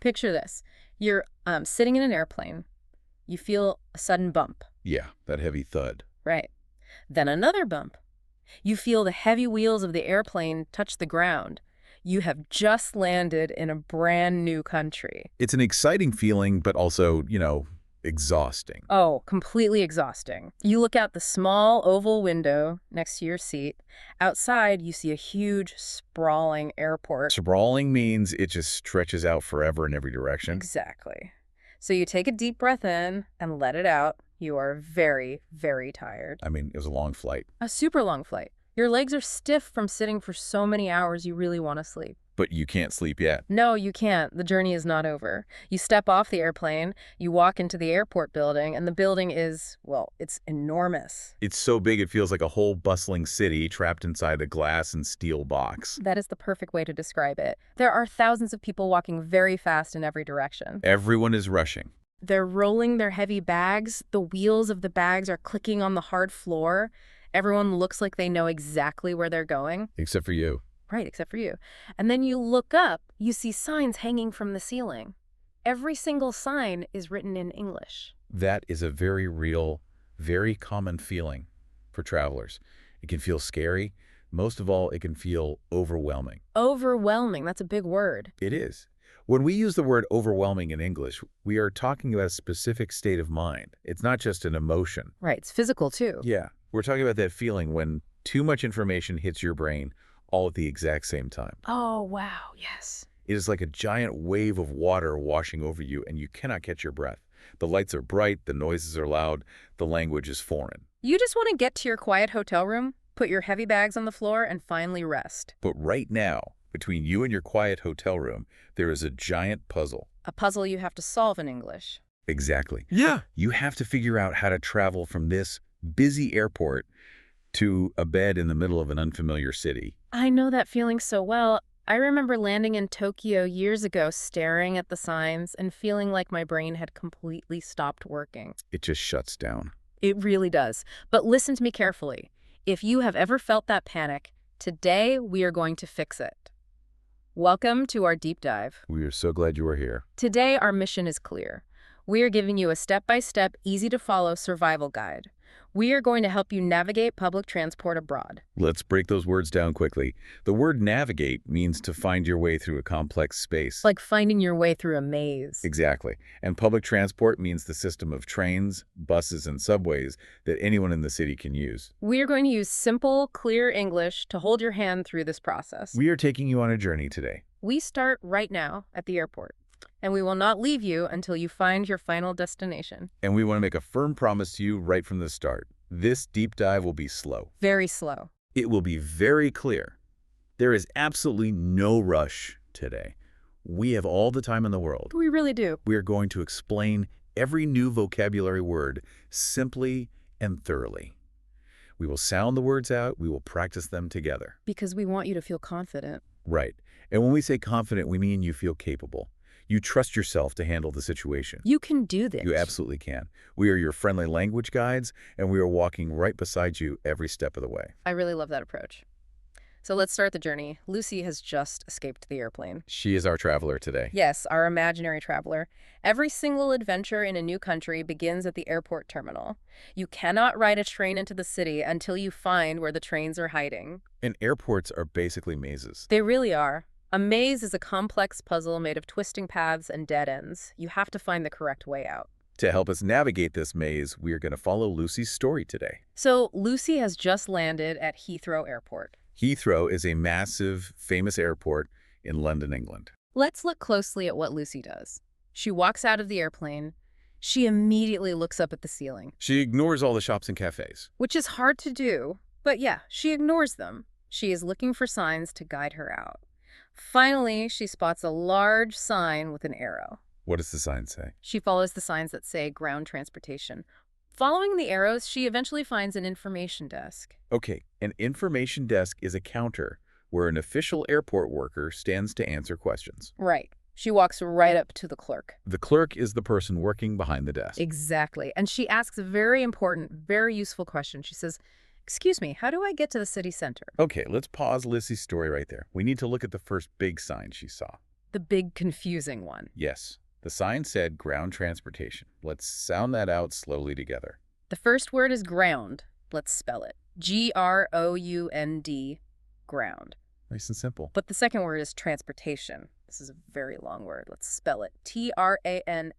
Picture this. You're sitting in an airplane. You feel a sudden bump. Yeah, that heavy thud. Right. Then another bump. You feel the heavy wheels of the airplane touch the ground. You have just landed in a brand new country. It's an exciting feeling, but also, exhausting. Oh, completely exhausting. You look out the small oval window next to your seat. Outside, you see a huge, sprawling airport. Sprawling means it just stretches out forever in every direction. Exactly. So you take a deep breath in and let it out. You are very, very tired. I mean, it was a long flight. A super long flight. Your legs are stiff from sitting for so many hours you really want to sleep. But you can't sleep yet. No, you can't. The journey is not over. You step off the airplane, you walk into the airport building, and the building is, well, it's enormous. It's so big it feels like a whole bustling city trapped inside a glass and steel box. That is the perfect way to describe it. There are thousands of people walking very fast in every direction. Everyone is rushing. They're rolling their heavy bags. The wheels of the bags are clicking on the hard floor. Everyone looks like they know exactly where they're going. Except for you. Right, except for you. And then you look up, you see signs hanging from the ceiling. Every single sign is written in English. That is a very real, very common feeling for travelers. It can feel scary. Most of all, it can feel overwhelming. Overwhelming, that's a big word. It is. When we use the word overwhelming in English, we are talking about a specific state of mind. It's not just an emotion. Right, it's physical too. Yeah, we're talking about that feeling when too much information hits your brain all at the exact same time. Oh, wow, yes. It is like a giant wave of water washing over you, and you cannot catch your breath. The lights are bright, the noises are loud, the language is foreign. You just want to get to your quiet hotel room, put your heavy bags on the floor, and finally rest. But right now, between you and your quiet hotel room, there is a giant puzzle. A puzzle you have to solve in English. Exactly. Yeah. You have to figure out how to travel from this busy airport to a bed in the middle of an unfamiliar city. I know that feeling so well. I remember landing in Tokyo years ago, staring at the signs and feeling like my brain had completely stopped working. It just shuts down. It really does. But listen to me carefully. If you have ever felt that panic, today we are going to fix it. Welcome to our deep dive. We are so glad you are here. Today our mission is clear. We are giving you a step-by-step, easy-to-follow survival guide. We are going to help you navigate public transport abroad. Let's break those words down quickly. The word navigate means to find your way through a complex space. Like finding your way through a maze. Exactly. And public transport means the system of trains, buses, and subways that anyone in the city can use. We are going to use simple, clear English to hold your hand through this process. We are taking you on a journey today. We start right now at the airport, and we will not leave you until you find your final destination. And we want to make a firm promise to you right from the start. This deep dive will be slow. Very slow. It will be very clear. There is absolutely no rush today. We have all the time in the world. We really do. We are going to explain every new vocabulary word simply and thoroughly. We will sound the words out. We will practice them together. Because we want you to feel confident. Right. And when we say confident, we mean you feel capable. You trust yourself to handle the situation. You can do this. You absolutely can. We are your friendly language guides, and we are walking right beside you every step of the way. I really love that approach. So let's start the journey. Lucy has just escaped the airplane. She is our traveler today. Yes, our imaginary traveler. Every single adventure in a new country begins at the airport terminal. You cannot ride a train into the city until you find where the trains are hiding. And airports are basically mazes. They really are. A maze is a complex puzzle made of twisting paths and dead ends. You have to find the correct way out. To help us navigate this maze, we are going to follow Lucy's story today. So Lucy has just landed at Heathrow Airport. Heathrow is a massive, famous airport in London, England. Let's look closely at what Lucy does. She walks out of the airplane. She immediately looks up at the ceiling. She ignores all the shops and cafes. Which is hard to do, but yeah, she ignores them. She is looking for signs to guide her out. Finally, she spots a large sign with an arrow. What does the sign say? She follows the signs that say ground transportation. Following the arrows, she eventually finds an information desk. Okay, an information desk is a counter where an official airport worker stands to answer questions. Right. She walks right up to the clerk. The clerk is the person working behind the desk. Exactly. And she asks a very important, very useful question. She says, "Excuse me, how do I get to the city center?" Okay, let's pause Lucy's story right there. We need to look at the first big sign she saw. The big confusing one. Yes, the sign said ground transportation. Let's sound that out slowly together. The first word is ground. Let's spell it. Ground, ground. Nice and simple. But the second word is transportation. This is a very long word. Let's spell it. Transportation.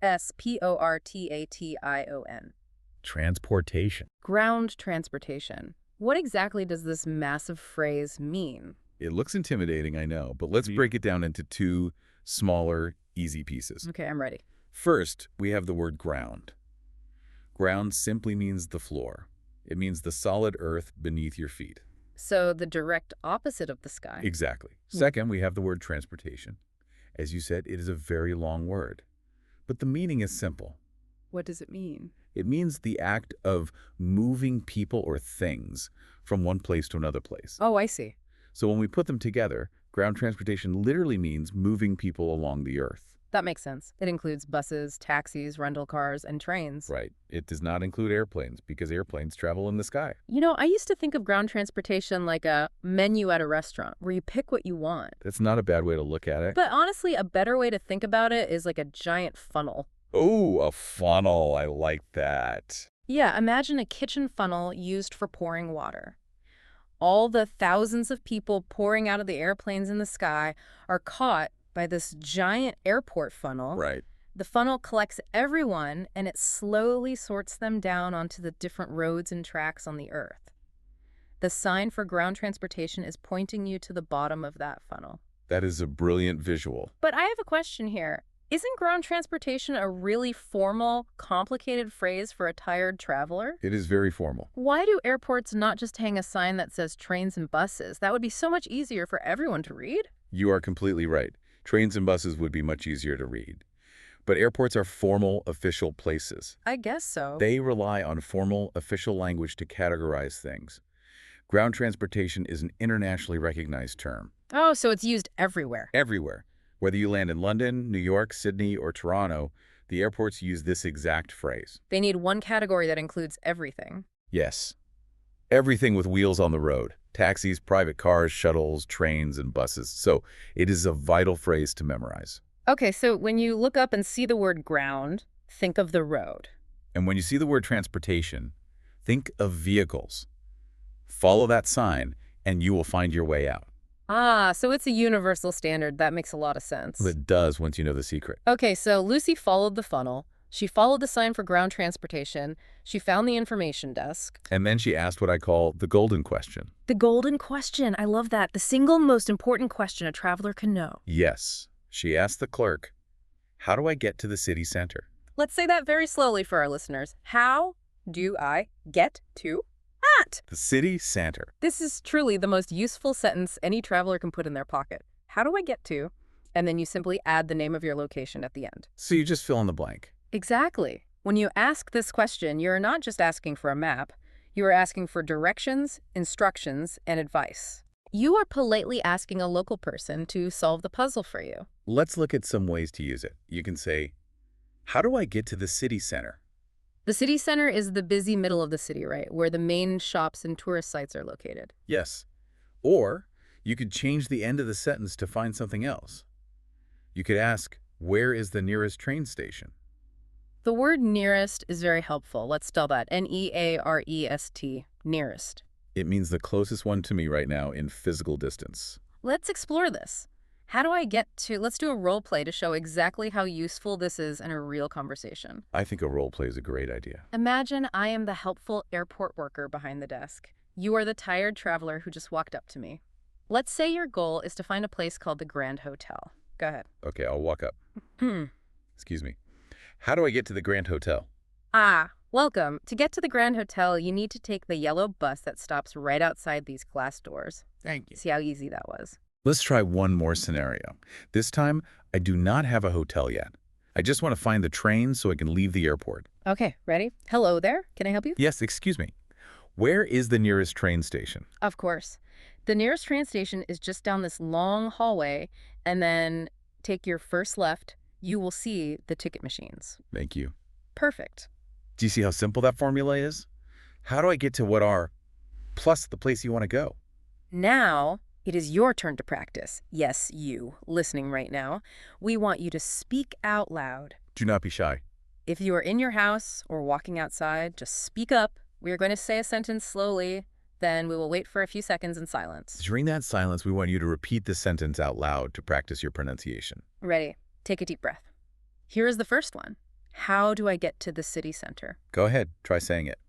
Transportation. Ground transportation. What exactly does this massive phrase mean? It looks intimidating, I know, but let's break it down into two smaller, easy pieces. Okay, I'm ready. First, we have the word ground. Ground simply means the floor. It means the solid earth beneath your feet. So the direct opposite of the sky. Exactly. Second, we have the word transportation. As you said, it is a very long word. But the meaning is simple. What does it mean? It means the act of moving people or things from one place to another place. Oh, I see. So when we put them together, ground transportation literally means moving people along the earth. That makes sense. It includes buses, taxis, rental cars, and trains. Right. It does not include airplanes because airplanes travel in the sky. You know, I used to think of ground transportation like a menu at a restaurant where you pick what you want. That's not a bad way to look at it. But honestly, a better way to think about it is like a giant funnel. Oh, a funnel. I like that. Yeah, imagine a kitchen funnel used for pouring water. All the thousands of people pouring out of the airplanes in the sky are caught by this giant airport funnel. Right. The funnel collects everyone, and it slowly sorts them down onto the different roads and tracks on the earth. The sign for ground transportation is pointing you to the bottom of that funnel. That is a brilliant visual. But I have a question here. Isn't ground transportation a really formal, complicated phrase for a tired traveler? It is very formal. Why do airports not just hang a sign that says trains and buses? That would be so much easier for everyone to read. You are completely right. Trains and buses would be much easier to read. But airports are formal, official places. I guess so. They rely on formal, official language to categorize things. Ground transportation is an internationally recognized term. Oh, so it's used everywhere. Everywhere. Whether you land in London, New York, Sydney, or Toronto, the airports use this exact phrase. They need one category that includes everything. Yes. Everything with wheels on the road. Taxis, private cars, shuttles, trains, and buses. So it is a vital phrase to memorize. Okay, so when you look up and see the word ground, think of the road. And when you see the word transportation, think of vehicles. Follow that sign, and you will find your way out. Ah, so it's a universal standard. That makes a lot of sense. Well, it does once you know the secret. Okay, so Lucy followed the funnel. She followed the sign for ground transportation. She found the information desk. And then she asked what I call the golden question. The golden question. I love that. The single most important question a traveler can know. Yes. She asked the clerk, how do I get to the city center? Let's say that very slowly for our listeners. How do I get to that? The city center. This is truly the most useful sentence any traveler can put in their pocket. How do I get to? And then you simply add the name of your location at the end. So you just fill in the blank. Exactly. When you ask this question, you're not just asking for a map. You are asking for directions, instructions, and advice. You are politely asking a local person to solve the puzzle for you. Let's look at some ways to use it. You can say, how do I get to the city center? The city center is the busy middle of the city, right? Where the main shops and tourist sites are located. Yes. Or you could change the end of the sentence to find something else. You could ask, where is the nearest train station? The word nearest is very helpful. Let's spell that. Nearest. Nearest. It means the closest one to me right now in physical distance. Let's explore this. How do I get to... Let's do a role play to show exactly how useful this is in a real conversation. I think a role play is a great idea. Imagine I am the helpful airport worker behind the desk. You are the tired traveler who just walked up to me. Let's say your goal is to find a place called the Grand Hotel. Go ahead. Okay, I'll walk up. Excuse me. How do I get to the Grand Hotel? Welcome. To get to the Grand Hotel, you need to take the yellow bus that stops right outside these glass doors. Thank you. See how easy that was? Let's try one more scenario. This time, I do not have a hotel yet. I just want to find the train so I can leave the airport. Okay, ready? Hello there. Can I help you? Yes, excuse me. Where is the nearest train station? Of course. The nearest train station is just down this long hallway, and then take your first left. You will see the ticket machines. Thank you. Perfect. Do you see how simple that formula is? How do I get to what are plus the place you want to go? Now, It is your turn to practice. Yes, you, listening right now. We want you to speak out loud. Do not be shy. If you are in your house or walking outside, just speak up. We are going to say a sentence slowly, then we will wait for a few seconds in silence. During that silence, we want you to repeat the sentence out loud to practice your pronunciation. Ready? Take a deep breath. Here is the first one. How do I get to the city center? Go ahead. Try saying it.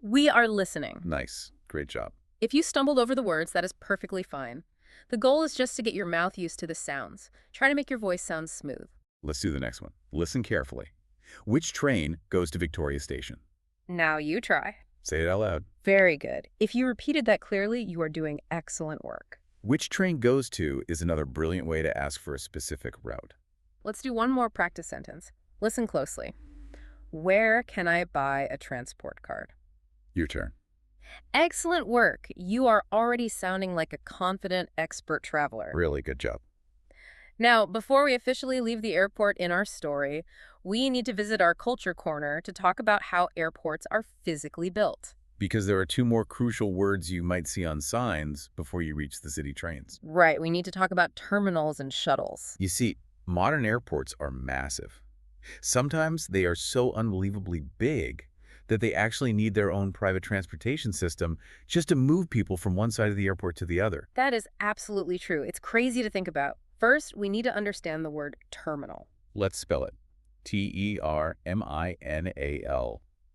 We are listening. Nice. Great job. If you stumbled over the words, that is perfectly fine. The goal is just to get your mouth used to the sounds. Try to make your voice sound smooth. Let's do the next one. Listen carefully. Which train goes to Victoria Station? Now you try. Say it out loud. Very good. If you repeated that clearly, you are doing excellent work. Which train goes to is another brilliant way to ask for a specific route. Let's do one more practice sentence. Listen closely. Where can I buy a transport card? Your turn. Excellent work. You are already sounding like a confident, expert traveler. Really good job. Now, before we officially leave the airport in our story, we need to visit our culture corner to talk about how airports are physically built. Because there are two more crucial words you might see on signs before you reach the city trains. Right, we need to talk about terminals and shuttles. You see, modern airports are massive. Sometimes they are so unbelievably big that they actually need their own private transportation system just to move people from one side of the airport to the other. That is absolutely true. It's crazy to think about. First, we need to understand the word terminal. Let's spell it. Terminal.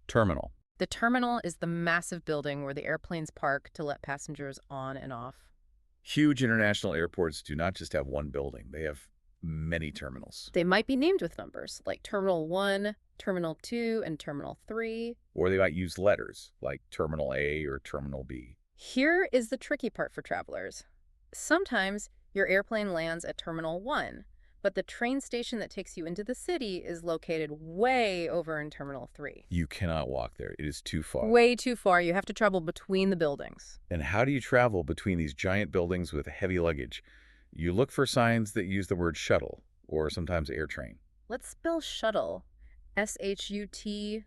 Terminal. The terminal is the massive building where the airplanes park to let passengers on and off. Huge international airports do not just have one building. They have many terminals. They might be named with numbers, like Terminal 1, Terminal 2, and Terminal 3. Or they might use letters, like Terminal A or Terminal B. Here is the tricky part for travelers. Sometimes your airplane lands at Terminal 1, but the train station that takes you into the city is located way over in Terminal 3. You cannot walk there. It is too far. Way too far. You have to travel between the buildings. And how do you travel between these giant buildings with heavy luggage? You look for signs that use the word shuttle, or sometimes air train. Let's spell shuttle. S-H-U-T-T-L-E,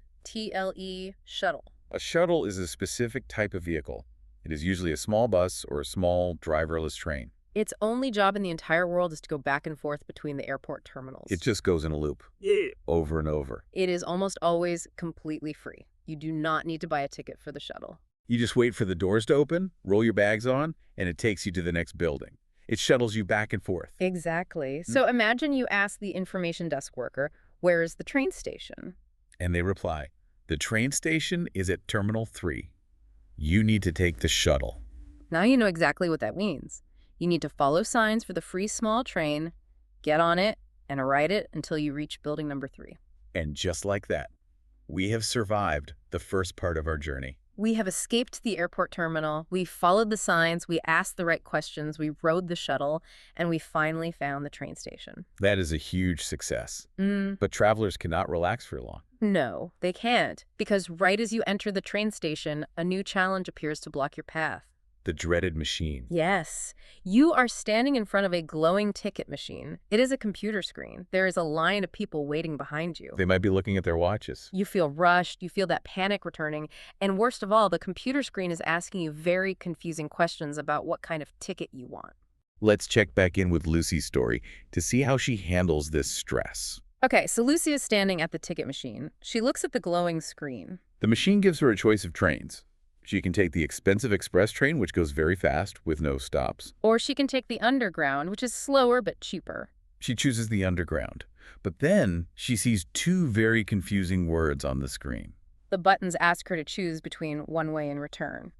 shuttle. A shuttle is a specific type of vehicle. It is usually a small bus or a small driverless train. Its only job in the entire world is to go back and forth between the airport terminals. It just goes in a loop, over and over. It is almost always completely free. You do not need to buy a ticket for the shuttle. You just wait for the doors to open, roll your bags on, and it takes you to the next building. It shuttles you back and forth. Exactly. So imagine you ask the information desk worker, where is the train station? And they reply, the train station is at Terminal 3. You need to take the shuttle. Now you know exactly what that means. You need to follow signs for the free small train, get on it, and ride it until you reach building number 3. And just like that, we have survived the first part of our journey. We have escaped the airport terminal, we followed the signs, we asked the right questions, we rode the shuttle, and we finally found the train station. That is a huge success. But travelers cannot relax for long. No, they can't, because right as you enter the train station, a new challenge appears to block your path. The dreaded machine. Yes. You are standing in front of a glowing ticket machine. It is a computer screen. There is a line of people waiting behind you. They might be looking at their watches. You feel rushed, you feel that panic returning, and worst of all, the computer screen is asking you very confusing questions about what kind of ticket you want. Let's check back in with Lucy's story to see how she handles this stress. Okay, so Lucy is standing at the ticket machine. She looks at the glowing screen. The machine gives her a choice of trains. She can take the expensive express train, which goes very fast with no stops. Or she can take the underground, which is slower but cheaper. She chooses the underground. But then she sees two very confusing words on the screen. The buttons ask her to choose between one way and return.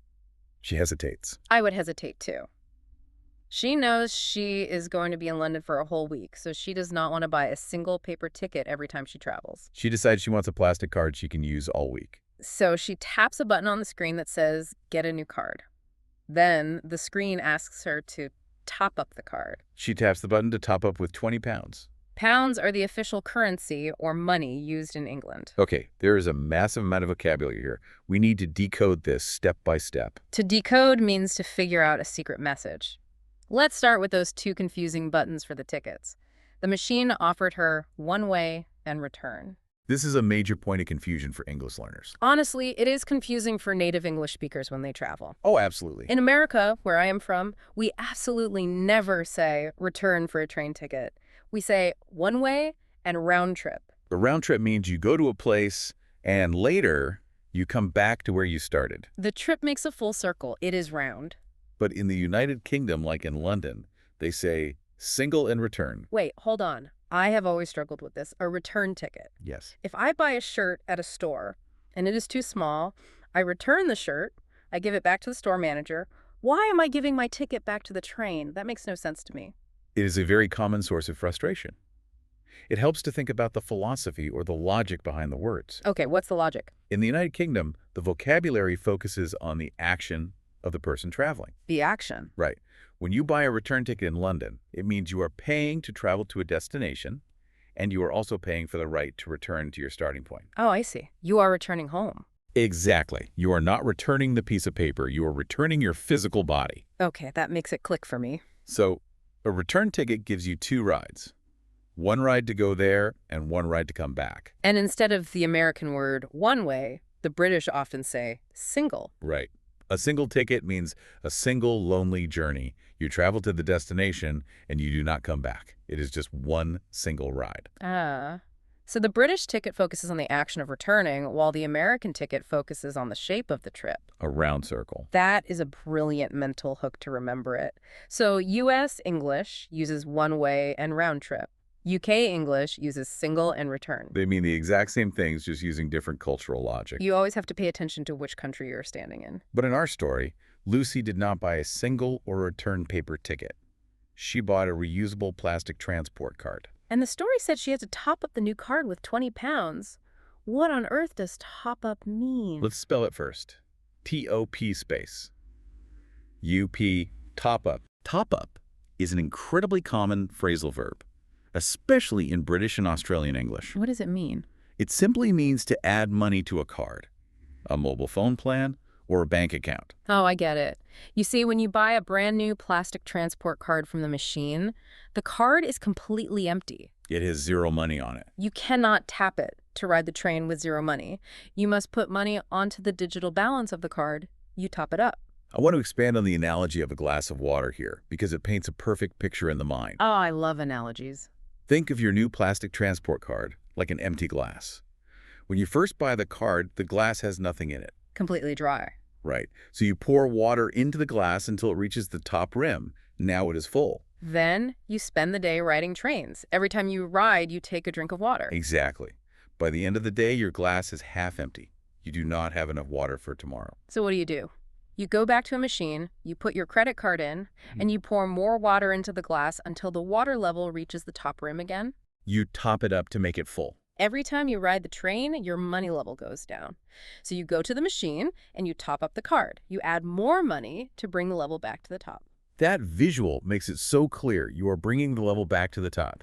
She hesitates. I would hesitate too. She knows she is going to be in London for a whole week, so she does not want to buy a single paper ticket every time she travels. She decides she wants a plastic card she can use all week. So she taps a button on the screen that says, get a new card. Then the screen asks her to top up the card. She taps the button to top up with 20 pounds. Pounds are the official currency or money used in England. Okay, there is a massive amount of vocabulary here. We need to decode this step by step. To decode means to figure out a secret message. Let's start with those two confusing buttons for the tickets. The machine offered her one way and return. This is a major point of confusion for English learners. Honestly, it is confusing for native English speakers when they travel. Oh, absolutely. In America, where I am from, we absolutely never say return for a train ticket. We say one way and round trip. A round trip means you go to a place and later you come back to where you started. The trip makes a full circle. It is round. But in the United Kingdom, like in London, they say single and return. Wait, hold on. I have always struggled with this. A return ticket. Yes. If I buy a shirt at a store and it is too small, I return the shirt, I give it back to the store manager. Why am I giving my ticket back to the train? That makes no sense to me. It is a very common source of frustration. It helps to think about the philosophy or the logic behind the words. Okay, what's the logic? In the United Kingdom, the vocabulary focuses on the action of the person traveling. The action. Right. When you buy a return ticket in London, it means you are paying to travel to a destination, and you are also paying for the right to return to your starting point. Oh, I see. You are returning home. Exactly. You are not returning the piece of paper. You are returning your physical body. Okay, that makes it click for me. So, a return ticket gives you two rides. One ride to go there and one ride to come back. And instead of the American word one way, the British often say single. Right. A single ticket means a single lonely journey. You travel to the destination and you do not come back. It is just one single ride. So the British ticket focuses on the action of returning, while the American ticket focuses on the shape of the trip. A round circle. That is a brilliant mental hook to remember it. So U.S. English uses one way and round trip. UK English uses single and return. They mean the exact same things, just using different cultural logic. You always have to pay attention to which country you're standing in. But in our story, Lucy did not buy a single or return paper ticket. She bought a reusable plastic transport card. And the story said she had to top up the new card with 20 pounds. What on earth does top up mean? Let's spell it first. T-O-P space. U-P, top up. Top up is an incredibly common phrasal verb, especially in British and Australian English. What does it mean? It simply means to add money to a card, a mobile phone plan, or a bank account. Oh, I get it. You see, when you buy a brand new plastic transport card from the machine, the card is completely empty. It has zero money on it. You cannot tap it to ride the train with zero money. You must put money onto the digital balance of the card. You top it up. I want to expand on the analogy of a glass of water here because it paints a perfect picture in the mind. Oh, I love analogies. Think of your new plastic transport card like an empty glass. When you first buy the card, the glass has nothing in it. Completely dry. Right. So you pour water into the glass until it reaches the top rim. Now it is full. Then you spend the day riding trains. Every time you ride, you take a drink of water. Exactly. By the end of the day, your glass is half empty. You do not have enough water for tomorrow. So what do? You go back to a machine, you put your credit card in, and you pour more water into the glass until the water level reaches the top rim again. You top it up to make it full. Every time you ride the train, your money level goes down. So you go to the machine and you top up the card. You add more money to bring the level back to the top. That visual makes it so clear you are bringing the level back to the top.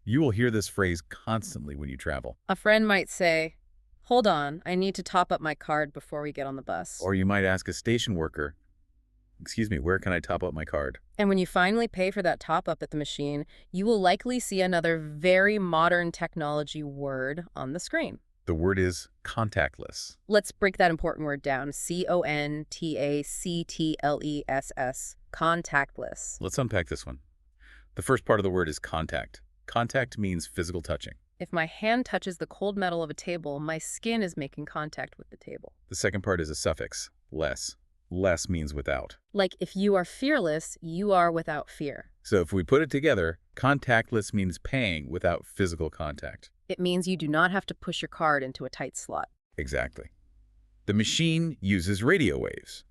You will hear this phrase constantly when you travel. A friend might say, "Hold on, I need to top up my card before we get on the bus." Or you might ask a station worker, "Excuse me, where can I top up my card?" And when you finally pay for that top up at the machine, you will likely see another very modern technology word on the screen. The word is contactless. Let's break that important word down. C-O-N-T-A-C-T-L-E-S-S. Contactless. Let's unpack this one. The first part of the word is contact. Contact means physical touching. If my hand touches the cold metal of a table, my skin is making contact with the table. The second part is a suffix, less. Less means without. Like if you are fearless, you are without fear. So if we put it together, contactless means paying without physical contact. It means you do not have to push your card into a tight slot. Exactly. The machine uses radio waves.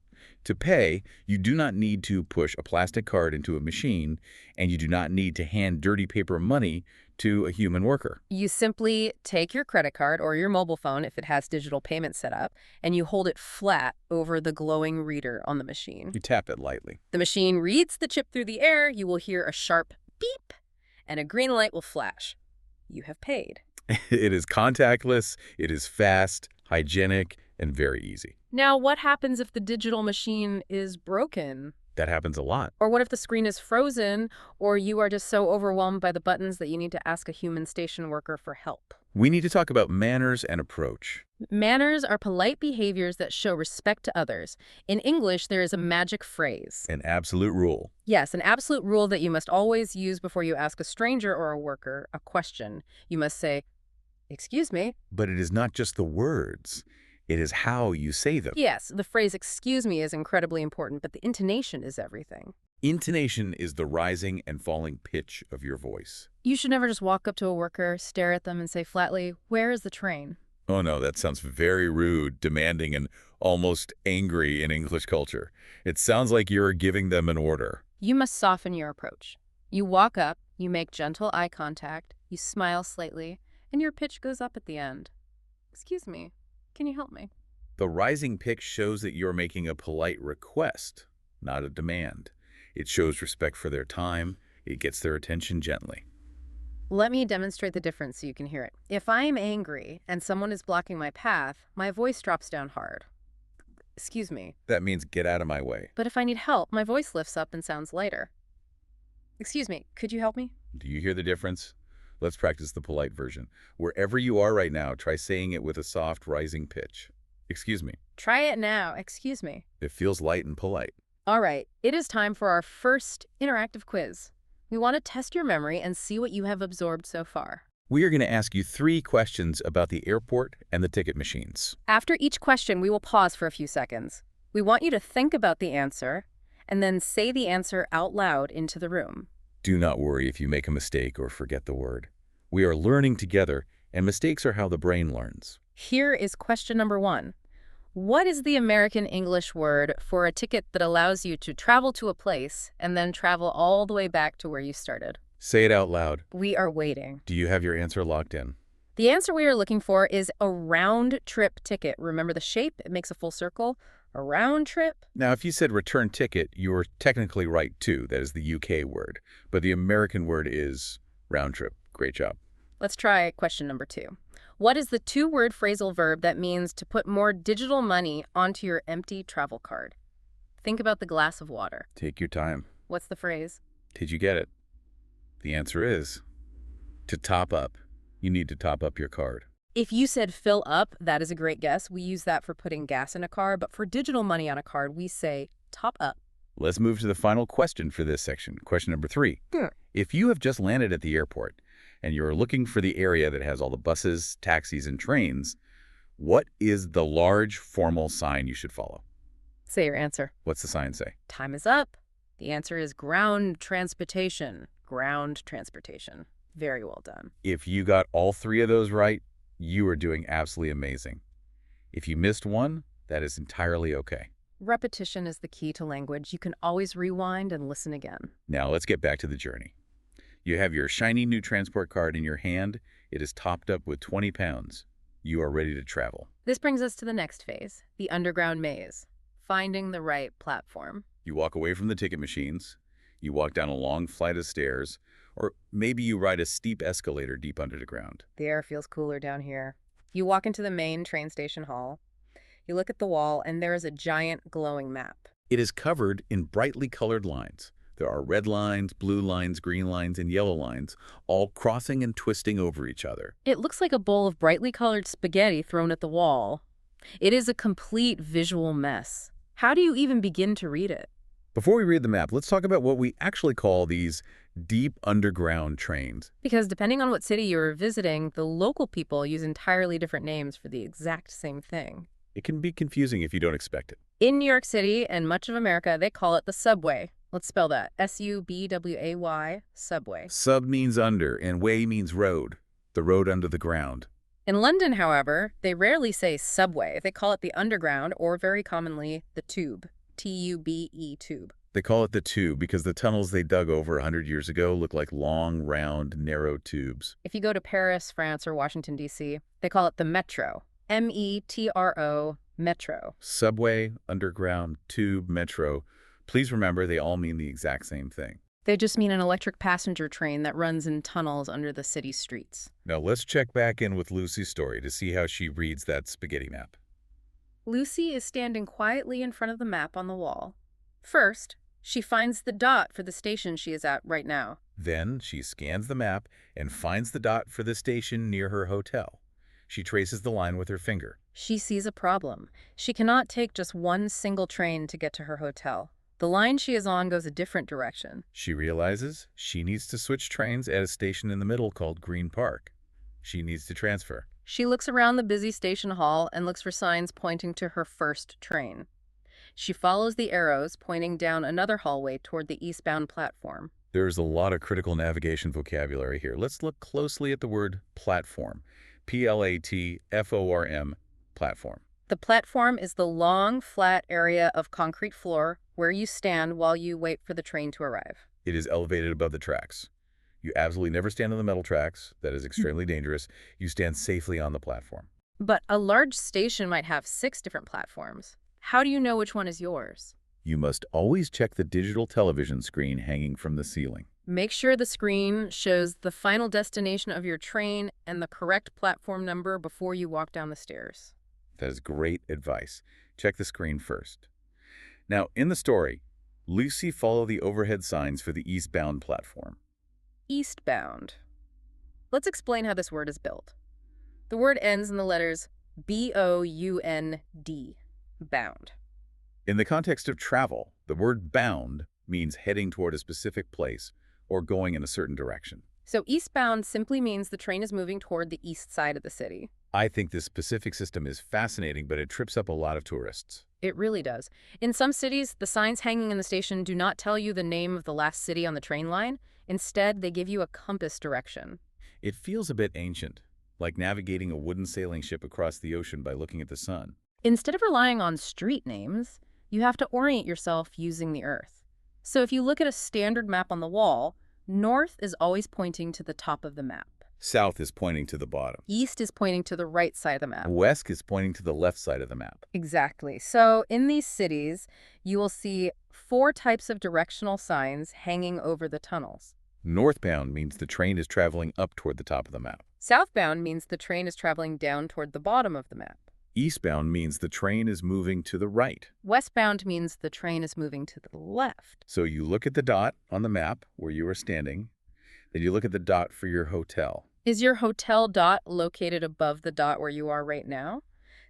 To pay, you do not need to push a plastic card into a machine, and you do not need to hand dirty paper money to a human worker. You simply take your credit card or your mobile phone if it has digital payment set up, and you hold it flat over the glowing reader on the machine. You tap it lightly. The machine reads the chip through the air, you will hear a sharp beep, and a green light will flash. You have paid. It is contactless, it is fast, hygienic, and very easy. Now, what happens if the digital machine is broken? That happens a lot. Or what if the screen is frozen, or you are just so overwhelmed by the buttons that you need to ask a human station worker for help? We need to talk about manners and approach. Manners are polite behaviors that show respect to others. In English, there is a magic phrase. An absolute rule. Yes, an absolute rule that you must always use before you ask a stranger or a worker a question. You must say, "Excuse me." But it is not just the words. It is how you say them. Yes, the phrase "excuse me" is incredibly important, but the intonation is everything. Intonation is the rising and falling pitch of your voice. You should never just walk up to a worker, stare at them, and say flatly, "Where is the train?" Oh no, that sounds very rude, demanding, and almost angry in English culture. It sounds like you're giving them an order. You must soften your approach. You walk up, you make gentle eye contact, you smile slightly, and your pitch goes up at the end. "Excuse me, can you help me?" The rising pitch shows that you're making a polite request, not a demand. It shows respect for their time. It gets their attention gently. Let me demonstrate the difference so you can hear it. If I am angry and someone is blocking my path, my voice drops down hard. "Excuse me." That means get out of my way. But if I need help, my voice lifts up and sounds lighter. "Excuse me, could you help me?" Do you hear the difference? Let's practice the polite version. Wherever you are right now, try saying it with a soft, rising pitch. Excuse me. Try it now. "Excuse me." It feels light and polite. All right, it is time for our first interactive quiz. We want to test your memory and see what you have absorbed so far. We are going to ask you 3 questions about the airport and the ticket machines. After each question, we will pause for a few seconds. We want you to think about the answer and then say the answer out loud into the room. Do not worry if you make a mistake or forget the word. We are learning together, and mistakes are how the brain learns. Here is question number 1. What is the American English word for a ticket that allows you to travel to a place and then travel all the way back to where you started? Say it out loud. We are waiting. Do you have your answer locked in? The answer we are looking for is a round-trip ticket. Remember the shape? It makes a full circle. A round trip? Now, if you said return ticket, you are technically right too. That is the UK word. But the American word is round trip. Great job. Let's try question number 2. What is the 2-word phrasal verb that means to put more digital money onto your empty travel card? Think about the glass of water. Take your time. What's the phrase? Did you get it? The answer is to top up. You need to top up your card. If you said fill up, that is a great guess. We use that for putting gas in a car, but for digital money on a card, we say top up. Let's move to the final question for this section. Question number 3. Yeah. If you have just landed at the airport and you're looking for the area that has all the buses, taxis, and trains, what is the large formal sign you should follow? Say your answer. What's the sign say? Time is up. The answer is ground transportation. Ground transportation. Very well done. If you got all 3 of those right, you are doing absolutely amazing. If you missed one, that is entirely okay. Repetition is the key to language. You can always rewind and listen again. Now let's get back to the journey. You have your shiny new transport card in your hand. It is topped up with 20 pounds. You are ready to travel. This brings us to the next phase, the underground maze, finding the right platform. You walk away from the ticket machines. You walk down a long flight of stairs, or maybe you ride a steep escalator deep under the ground. The air feels cooler down here. You walk into the main train station hall. You look at the wall, and there is a giant glowing map. It is covered in brightly colored lines. There are red lines, blue lines, green lines, and yellow lines, all crossing and twisting over each other. It looks like a bowl of brightly colored spaghetti thrown at the wall. It is a complete visual mess. How do you even begin to read it? Before we read the map, let's talk about what we actually call these deep underground trains. Because depending on what city you're visiting, the local people use entirely different names for the exact same thing. It can be confusing if you don't expect it. In New York City and much of America, they call it the subway. Let's spell that. S-U-B-W-A-Y, subway. Sub means under, and way means road. The road under the ground. In London, however, they rarely say subway. They call it the underground, or very commonly, the tube. T-U-B-E, tube. They call it the tube because the tunnels they dug over 100 years ago look like long, round, narrow tubes. If you go to Paris, France, or Washington, D.C., they call it the metro. M-E-T-R-O, metro. Subway, underground, tube, metro. Please remember they all mean the exact same thing. They just mean an electric passenger train that runs in tunnels under the city streets. Now let's check back in with Lucy's story to see how she reads that spaghetti map. Lucy is standing quietly in front of the map on the wall. First, she finds the dot for the station she is at right now. Then she scans the map and finds the dot for the station near her hotel. She traces the line with her finger. She sees a problem. She cannot take just one single train to get to her hotel. The line she is on goes a different direction. She realizes she needs to switch trains at a station in the middle called Green Park. She needs to transfer. She looks around the busy station hall and looks for signs pointing to her first train. She follows the arrows pointing down another hallway toward the eastbound platform. There's a lot of critical navigation vocabulary here. Let's look closely at the word platform. P-L-A-T-F-O-R-M, platform. The platform is the long, flat area of concrete floor where you stand while you wait for the train to arrive. It is elevated above the tracks. You absolutely never stand on the metal tracks. That is extremely dangerous. You stand safely on the platform. But a large station might have 6 different platforms. How do you know which one is yours? You must always check the digital television screen hanging from the ceiling. Make sure the screen shows the final destination of your train and the correct platform number before you walk down the stairs. That is great advice. Check the screen first. Now, in the story, Lucy followed the overhead signs for the eastbound platform. Eastbound. Let's explain how this word is built. The word ends in the letters B-O-U-N-D, bound. In the context of travel, the word bound means heading toward a specific place or going in a certain direction. So eastbound simply means the train is moving toward the east side of the city. I think this specific system is fascinating, but it trips up a lot of tourists. It really does. In some cities, the signs hanging in the station do not tell you the name of the last city on the train line. Instead, they give you a compass direction. It feels a bit ancient, like navigating a wooden sailing ship across the ocean by looking at the sun. Instead of relying on street names, you have to orient yourself using the earth. So if you look at a standard map on the wall, north is always pointing to the top of the map. South is pointing to the bottom. East is pointing to the right side of the map. West is pointing to the left side of the map. Exactly. So in these cities, you will see 4 types of directional signs hanging over the tunnels. Northbound means the train is traveling up toward the top of the map. Southbound means the train is traveling down toward the bottom of the map. Eastbound means the train is moving to the right. Westbound means the train is moving to the left. So you look at the dot on the map where you are standing, then you look at the dot for your hotel. Is your hotel dot located above the dot where you are right now?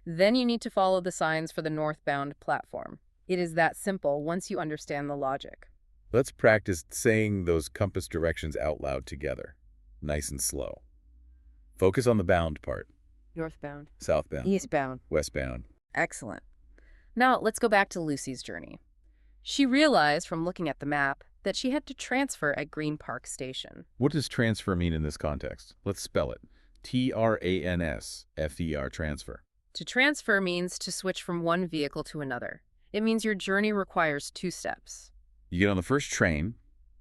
Then you need to follow the signs for the northbound platform. It is that simple once you understand the logic. Let's practice saying those compass directions out loud together, nice and slow. Focus on the bound part. Northbound. Southbound. Eastbound. Westbound. Excellent. Now let's go back to Lucy's journey. She realized from looking at the map that she had to transfer at Green Park Station. What does transfer mean in this context? Let's spell it. T-R-A-N-S-F-E-R, transfer. To transfer means to switch from one vehicle to another. It means your journey requires 2 steps. You get on the first train,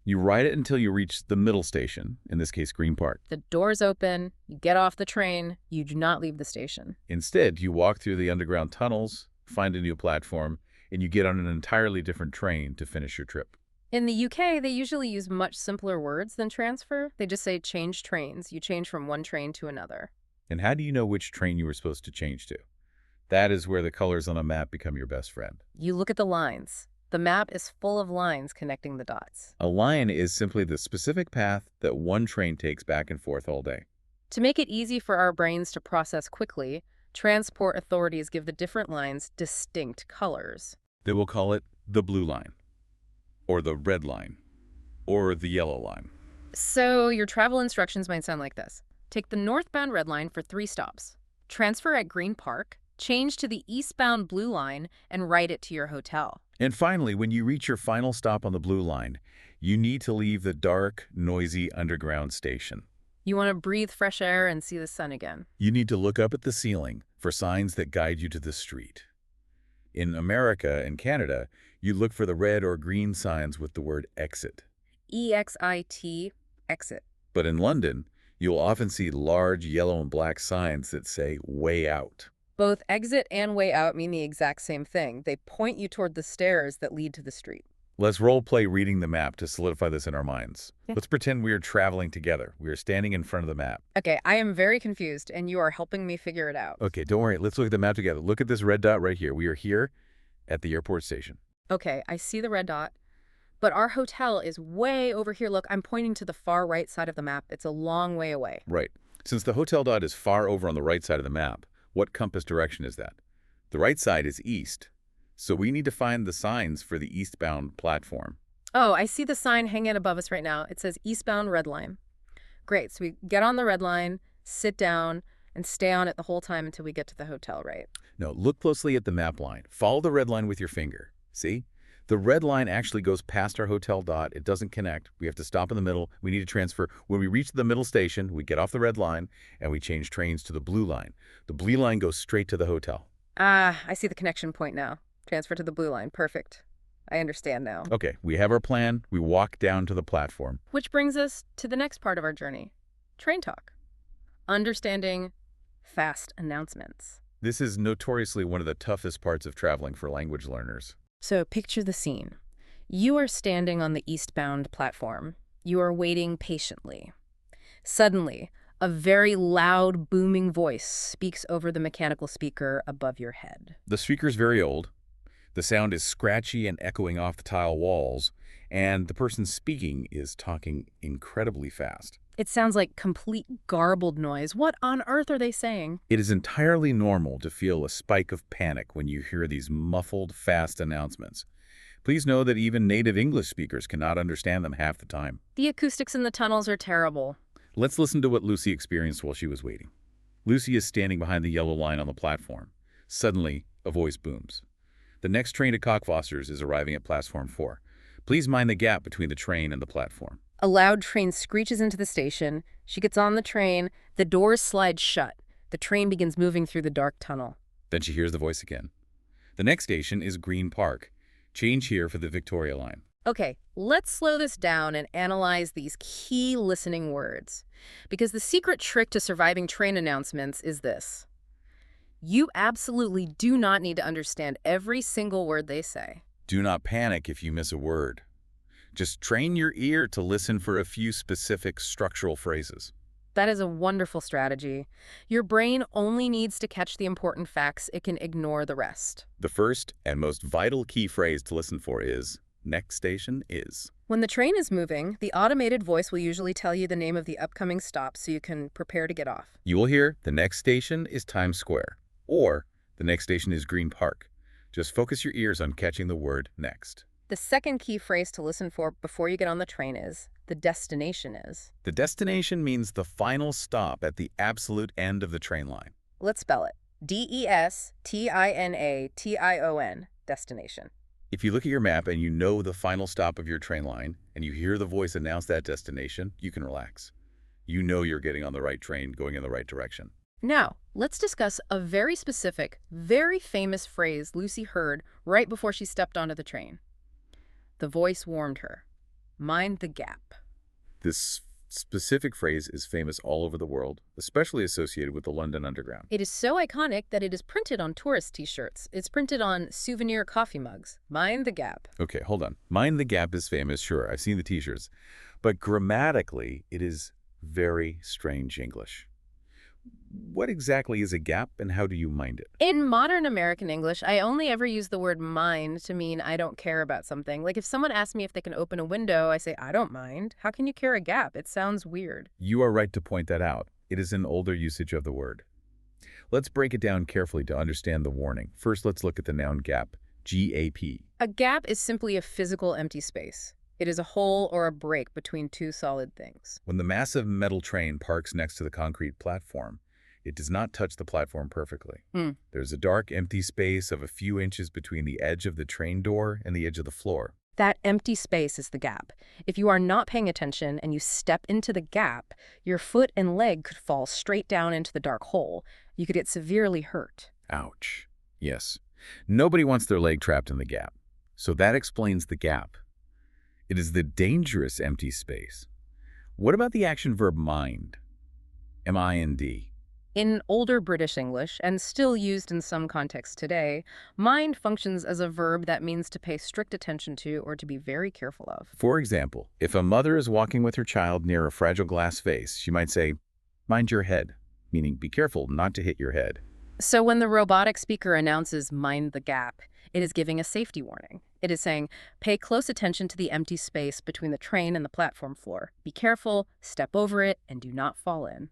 you ride it until you reach the middle station, in this case, Green Park. The doors open, you get off the train, you do not leave the station. Instead, you walk through the underground tunnels, find a new platform, and you get on an entirely different train to finish your trip. In the UK, they usually use much simpler words than transfer. They just say change trains. You change from one train to another. And how do you know which train you were supposed to change to? That is where the colors on a map become your best friend. You look at the lines. The map is full of lines connecting the dots. A line is simply the specific path that one train takes back and forth all day. To make it easy for our brains to process quickly, transport authorities give the different lines distinct colors. They will call it the blue line, or the red line, or the yellow line. So your travel instructions might sound like this. Take the northbound red line for 3 stops. Transfer at Green Park, change to the eastbound blue line, and ride it to your hotel. And finally, when you reach your final stop on the blue line, you need to leave the dark, noisy underground station. You want to breathe fresh air and see the sun again. You need to look up at the ceiling for signs that guide you to the street. In America and Canada, you look for the red or green signs with the word exit. E-X-I-T, exit. But in London, you'll often see large yellow and black signs that say way out. Both exit and way out mean the exact same thing. They point you toward the stairs that lead to the street. Let's role play reading the map to solidify this in our minds. Yeah. Let's pretend we are traveling together. We are standing in front of the map. Okay, I am very confused, and you are helping me figure it out. Okay, don't worry. Let's look at the map together. Look at this red dot right here. We are here at the airport station. Okay, I see the red dot, But our hotel is way over here. Look, I'm pointing to the far right side of the map. It's a long way away. Right. Since the hotel dot is far over on the right side of the map, what compass direction is that? The right side is east, so we need to find the signs for the eastbound platform. Oh, I see the sign hanging above us right now. It says eastbound red line. Great. So we get on the red line, sit down, and stay on it the whole time until we get to the hotel, right? No, look closely at the map line. Follow the red line with your finger. See? The red line actually goes past our hotel dot. It doesn't connect. We have to stop in the middle. We need to transfer. When we reach the middle station, we get off the red line, and we change trains to the blue line. The blue line goes straight to the hotel. Ah, I see the connection point now. Transfer to the blue line. Perfect. I understand now. Okay, we have our plan. We walk down to the platform. Which brings us to the next part of our journey. Train talk. Understanding fast announcements. This is notoriously one of the toughest parts of traveling for language learners. So picture the scene. You are standing on the eastbound platform. You are waiting patiently. Suddenly, a very loud, booming voice speaks over the mechanical speaker above your head. The speaker's very old. The sound is scratchy and echoing off the tile walls, and the person speaking is talking incredibly fast. It sounds like complete garbled noise. What on earth are they saying? It is entirely normal to feel a spike of panic when you hear these muffled, fast announcements. Please know that even native English speakers cannot understand them half the time. The acoustics in the tunnels are terrible. Let's listen to what Lucy experienced while she was waiting. Lucy is standing behind the yellow line on the platform. Suddenly, a voice booms. The next train to Cockfosters is arriving at platform 4. Please mind the gap between the train and the platform. A loud train screeches into the station. She gets on the train. The doors slide shut. The train begins moving through the dark tunnel. Then she hears the voice again. The next station is Green Park. Change here for the Victoria line. Okay, let's slow this down and analyze these key listening words. Because the secret trick to surviving train announcements is this. You absolutely do not need to understand every single word they say. Do not panic if you miss a word. Just train your ear to listen for a few specific structural phrases. That is a wonderful strategy. Your brain only needs to catch the important facts. It can ignore the rest. The first and most vital key phrase to listen for is, next station is. When the train is moving, the automated voice will usually tell you the name of the upcoming stop so you can prepare to get off. You will hear, the next station is Times Square, or the next station is Green Park. Just focus your ears on catching the word next. The second key phrase to listen for before you get on the train is, the destination is. The destination means the final stop at the absolute end of the train line. Let's spell it. Destination, destination. If you look at your map and you know the final stop of your train line, and you hear the voice announce that destination, you can relax. You know you're getting on the right train, going in the right direction. Now, let's discuss a very specific, very famous phrase Lucy heard right before she stepped onto the train. The voice warned her, mind the gap. This specific phrase is famous all over the world, especially associated with the London Underground. It is so iconic that it is printed on tourist t-shirts. It's printed on souvenir coffee mugs. Mind the gap. Okay, hold on. Mind the gap is famous, sure. I've seen the t-shirts. But grammatically, it is very strange English. What exactly is a gap and how do you mind it? In modern American English, I only ever use the word mind to mean I don't care about something. Like if someone asks me if they can open a window, I say, I don't mind. How can you care a gap? It sounds weird. You are right to point that out. It is an older usage of the word. Let's break it down carefully to understand the warning. First, let's look at the noun gap, G-A-P. A gap is simply a physical empty space. It is a hole or a break between two solid things. When the massive metal train parks next to the concrete platform, it does not touch the platform perfectly. There's a dark, empty space of a few inches between the edge of the train door and the edge of the floor. That empty space is the gap. If you are not paying attention and you step into the gap, your foot and leg could fall straight down into the dark hole. You could get severely hurt. Ouch. Yes. Nobody wants their leg trapped in the gap. So that explains the gap. It is the dangerous empty space. What about the action verb mind? M-I-N-D. In older British English, and still used in some contexts today, mind functions as a verb that means to pay strict attention to or to be very careful of. For example, if a mother is walking with her child near a fragile glass vase, she might say, mind your head, meaning be careful not to hit your head. So when the robotic speaker announces "mind the gap," it is giving a safety warning. It is saying, pay close attention to the empty space between the train and the platform floor. Be careful, step over it, and do not fall in.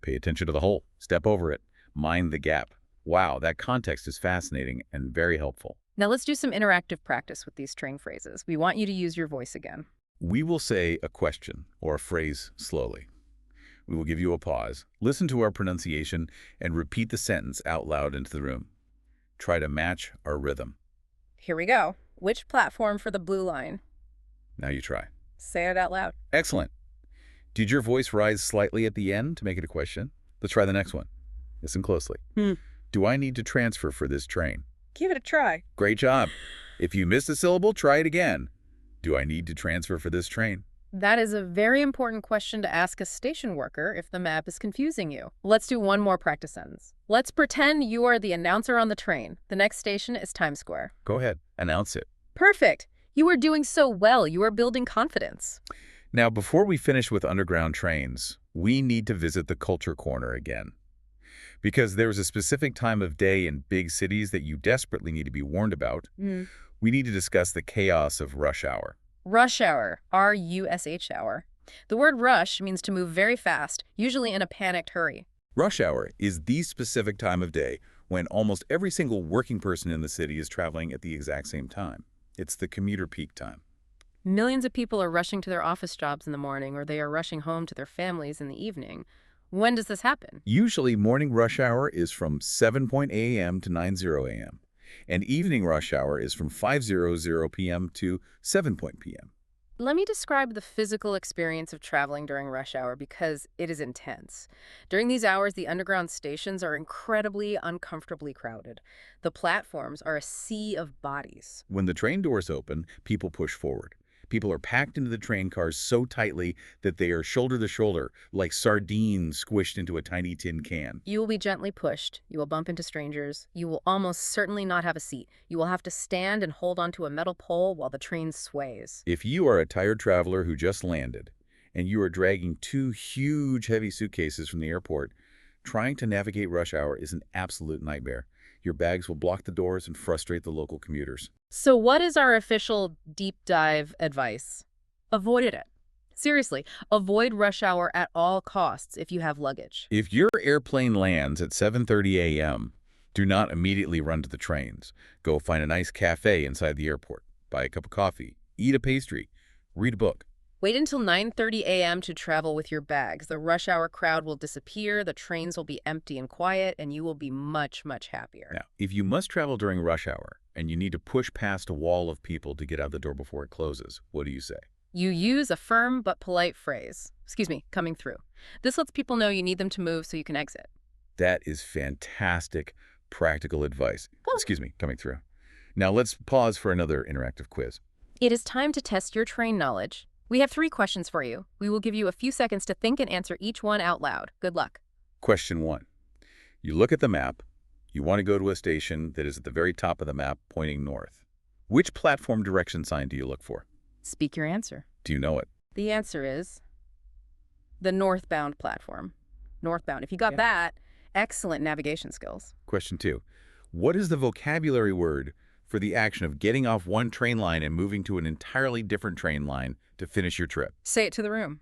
Pay attention to the hole. Step over it. Mind the gap. Wow, that context is fascinating and very helpful. Now let's do some interactive practice with these train phrases. We want you to use your voice again. We will say a question or a phrase slowly. We will give you a pause, listen to our pronunciation, and repeat the sentence out loud into the room. Try to match our rhythm. Here we go. Which platform for the blue line? Now you try. Say it out loud. Excellent. Did your voice rise slightly at the end to make it a question? Let's try the next one. Listen closely. Do I need to transfer for this train? Give it a try. Great job. If you missed a syllable, try it again. Do I need to transfer for this train? That is a very important question to ask a station worker if the map is confusing you. Let's do one more practice sentence. Let's pretend you are the announcer on the train. The next station is Times Square. Go ahead. Announce it. Perfect. You are doing so well. You are building confidence. Now, before we finish with underground trains, we need to visit the culture corner again. Because there's a specific time of day in big cities that you desperately need to be warned about. We need to discuss the chaos of rush hour. Rush hour, R-U-S-H hour. The word rush means to move very fast, usually in a panicked hurry. Rush hour is the specific time of day when almost every single working person in the city is traveling at the exact same time. It's the commuter peak time. Millions of people are rushing to their office jobs in the morning, or they are rushing home to their families in the evening. When does this happen? Usually, morning rush hour is from 7:00 a.m. to 9:00 a.m. and evening rush hour is from 5:00 p.m. to 7:00 p.m. Let me describe the physical experience of traveling during rush hour because it is intense. During these hours, the underground stations are incredibly uncomfortably crowded. The platforms are a sea of bodies. When the train doors open, people push forward. People are packed into the train cars so tightly that they are shoulder to shoulder, like sardines squished into a tiny tin can. You will be gently pushed. You will bump into strangers. You will almost certainly not have a seat. You will have to stand and hold onto a metal pole while the train sways. If you are a tired traveler who just landed, and you are dragging two huge heavy suitcases from the airport, trying to navigate rush hour is an absolute nightmare. Your bags will block the doors and frustrate the local commuters. So what is our official deep dive advice? Avoid it. Seriously, avoid rush hour at all costs if you have luggage. If your airplane lands at 7:30 a.m., do not immediately run to the trains. Go find a nice cafe inside the airport, buy a cup of coffee, eat a pastry, read a book. Wait until 9:30 a.m. to travel with your bags. The rush hour crowd will disappear, the trains will be empty and quiet, and you will be much, much happier. Now, if you must travel during rush hour and you need to push past a wall of people to get out the door before it closes, what do you say? You use a firm but polite phrase. Excuse me, coming through. This lets people know you need them to move so you can exit. That is fantastic, practical advice. Excuse me, coming through. Now let's pause for another interactive quiz. It is time to test your train knowledge. We have 3 questions for you. We will give you a few seconds to think and answer each one out loud. Good luck. Question 1. You look at the map. You want to go to a station that is at the very top of the map pointing north. Which platform direction sign do you look for? Speak your answer. Do you know it? The answer is the northbound platform. Northbound. If you got that, excellent navigation skills. Question 2. What is the vocabulary word for the action of getting off one train line and moving to an entirely different train line to finish your trip? Say it to the room.